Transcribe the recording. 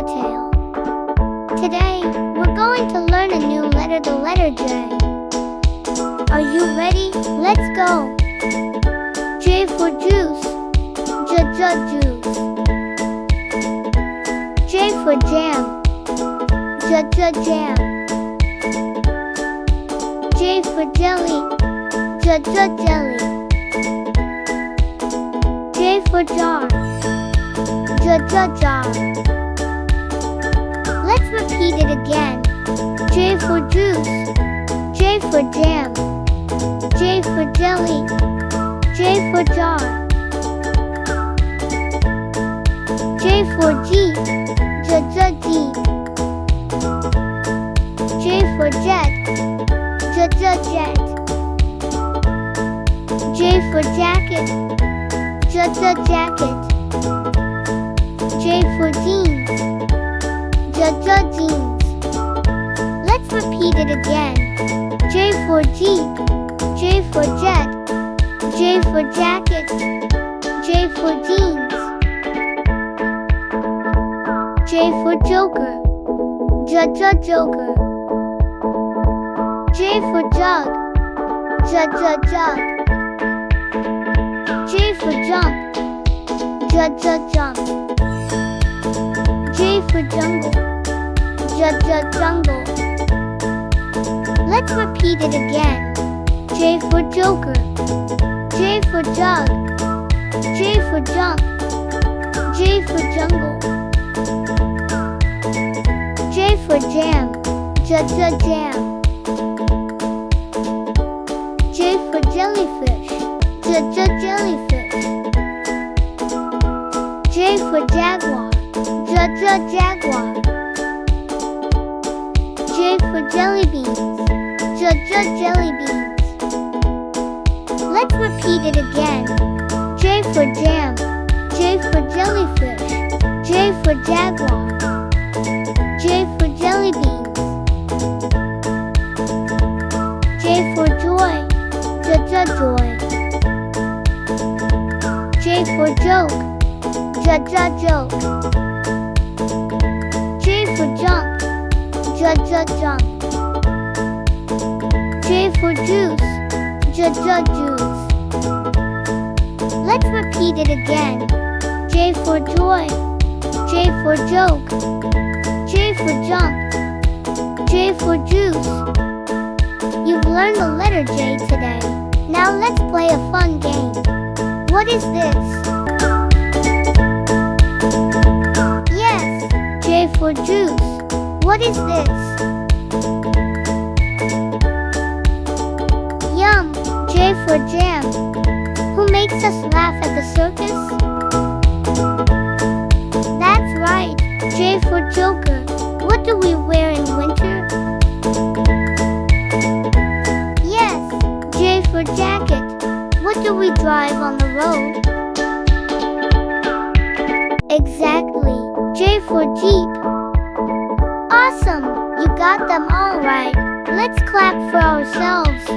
Xoratale. Today, we're going to learn a new letter, the letter J. Are you ready? Let's go! J for juice, juice. J for jam, jam. J for jelly, jelly. J for jar, jar. Let's repeat it again. J for juice, J for jam, J for jelly, J for jar. J for jeep, jeep. J for jet, jet. J for jacket, jacket. J for jeans, jeans. Let's repeat it again. J for jeep, J for jet, J for jacket, J for jeans. J for joker, joker. J for jug, jug. J for jump, jump. J for jungle, jungle. Let's repeat it again. J for joker, J for jug, J for jump, J for jungle. J for jam, jam. J for jellyfish, jellyfish. J for jaguar, jaguar. J for jelly beans, jelly beans. Let's repeat it again. J for jam, J for jellyfish, J for jaguar, J for jelly beans. J for joy, joy. J for joke, joke. J for jump, jump. J for juice, juice. Let's repeat it again. J for joy, J for joke, J for jump, J for juice. You've learned the letter J today. Now let's play a fun game. What is this? Yes, J for juice. What is this? Yum, J for jam. Who makes us laugh at the circus? That's right, J for joker. What do we wear in winter? Yes, J for jacket. What do we drive on the road? Exactly, J for jeep. Awesome, you got them all right. Let's clap for ourselves.